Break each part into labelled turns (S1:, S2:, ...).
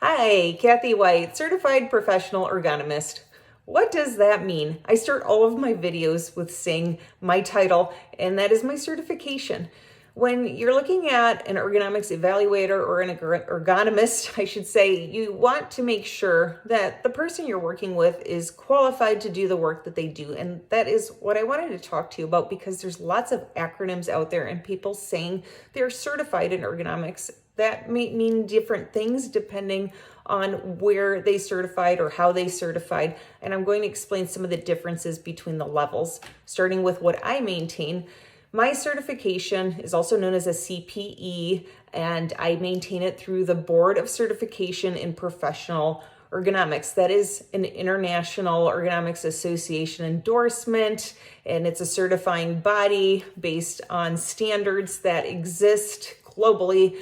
S1: Hi, Kathy White, Certified Professional Ergonomist. What does that mean? I start all of my videos with saying my title, and that is my certification. When you're looking at an ergonomics evaluator or an ergonomist, I should say, you want to make sure that the person you're working with is qualified to do the work that they do. And that is what I wanted to talk to you about, because there's lots of acronyms out there and people saying they're certified in ergonomics. That may mean different things depending on where they certified or how they certified. And I'm going to explain some of the differences between the levels, starting with what I maintain. My certification is also known as a CPE, and I maintain it through the Board of Certification in Professional Ergonomics. That is an International Ergonomics Association endorsement, and it's a certifying body based on standards that exist globally.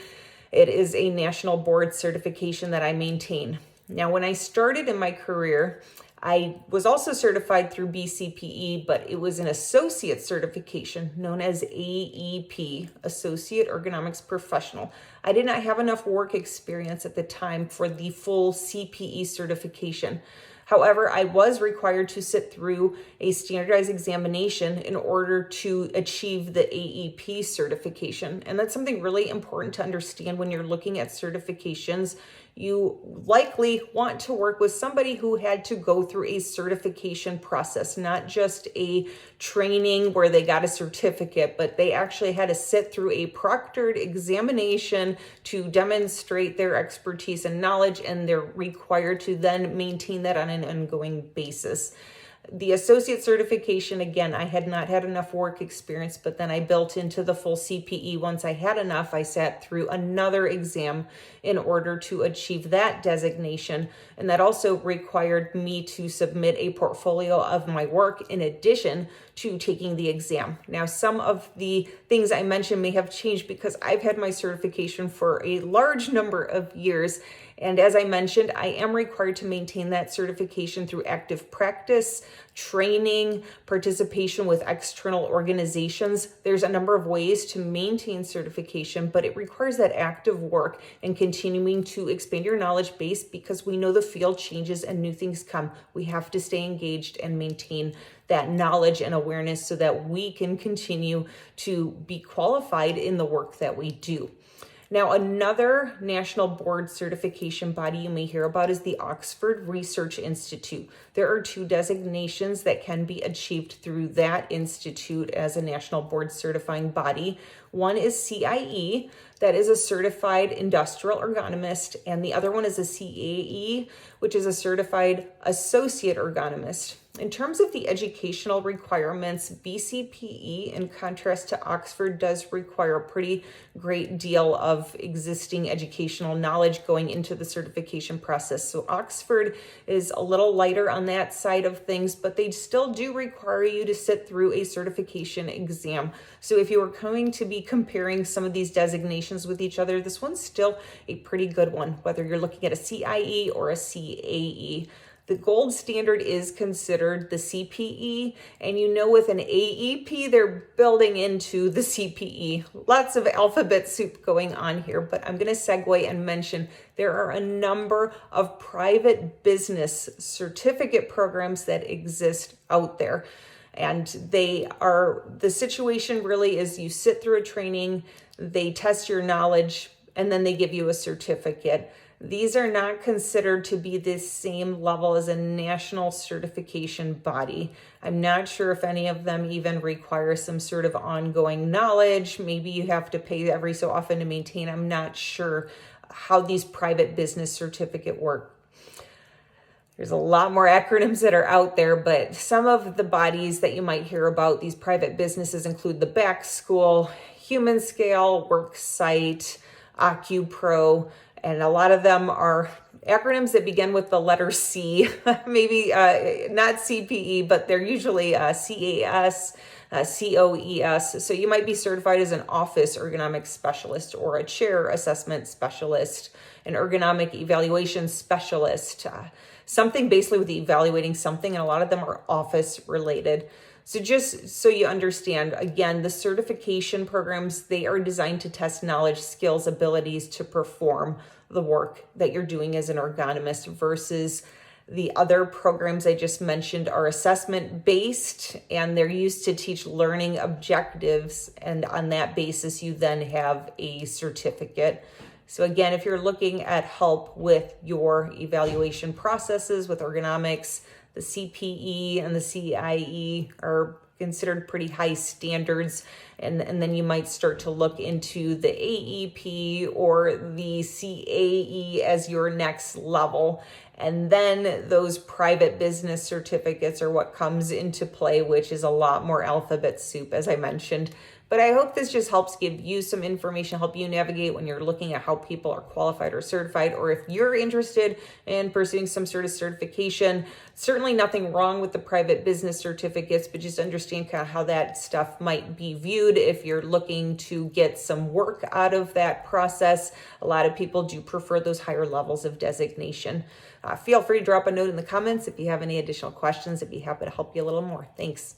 S1: It is a national board certification that I maintain. Now, when I started in my career, I was also certified through BCPE, but it was an associate certification known as AEP, Associate Ergonomics Professional. I did not have enough work experience at the time for the full CPE certification. However, I was required to sit through a standardized examination in order to achieve the AEP certification. And that's something really important to understand when you're looking at certifications. You likely want to work with somebody who had to go through a certification process, not just a training where they got a certificate, but they actually had to sit through a proctored examination to demonstrate their expertise and knowledge, and they're required to then maintain that on an ongoing basis. The associate certification, again, I had not had enough work experience, but then I built into the full CPE. Once I had enough, I sat through another exam in order to achieve that designation. And that also required me to submit a portfolio of my work in addition to taking the exam. Now, some of the things I mentioned may have changed because I've had my certification for a large number of years. And as I mentioned, I am required to maintain that certification through active practice, training, participation with external organizations. There's a number of ways to maintain certification, but it requires that active work and continuing to expand your knowledge base, because we know the field changes and new things come. We have to stay engaged and maintain that knowledge and awareness so that we can continue to be qualified in the work that we do. Now, another national board certification body you may hear about is the Oxford Research Institute. There are two designations that can be achieved through that institute as a national board certifying body. One is CIE, that is a certified industrial ergonomist, and the other one is a CAE, which is a certified associate ergonomist. In terms of the educational requirements, BCPE, in contrast to Oxford, does require a pretty great deal of existing educational knowledge going into the certification process. So Oxford is a little lighter on that side of things, but they still do require you to sit through a certification exam. So if you are going to be comparing some of these designations with each other, this one's still a pretty good one, whether you're looking at a CIE or a CAE. The gold standard is considered the CPE, and with an AEP, they're building into the CPE. Lots of alphabet soup going on here, but I'm going to segue and mention there are a number of private business certificate programs that exist out there. And the situation really is you sit through a training, they test your knowledge, and then they give you a certificate. These are not considered to be the same level as a national certification body. I'm not sure if any of them even require some sort of ongoing knowledge. Maybe you have to pay every so often to maintain. I'm not sure how these private business certificate work. There's a lot more acronyms that are out there, but some of the bodies that you might hear about, these private businesses, include the Back School, Human Scale, Worksite, OcuPro, and a lot of them are acronyms that begin with the letter C, maybe not CPE, but they're usually CAS, COES. So you might be certified as an office ergonomic specialist or a chair assessment specialist, an ergonomic evaluation specialist, something basically with evaluating something, and a lot of them are office related. So just so you understand, again, the certification programs, they are designed to test knowledge, skills, abilities to perform the work that you're doing as an ergonomist versus the other programs I just mentioned are assessment based, and they're used to teach learning objectives. And on that basis, you then have a certificate. So again, if you're looking at help with your evaluation processes with ergonomics, the CPE and the CIE are considered pretty high standards. And then you might start to look into the AEP or the CAE as your next level. And then those private business certificates are what comes into play, which is a lot more alphabet soup, as I mentioned. But I hope this just helps give you some information, help you navigate when you're looking at how people are qualified or certified, or if you're interested in pursuing some sort of certification. Certainly nothing wrong with the private business certificates, but just understand kind of how that stuff might be viewed if you're looking to get some work out of that process. A lot of people do prefer those higher levels of designation. Feel free to drop a note in the comments if you have any additional questions. I'd be happy to help you a little more. Thanks.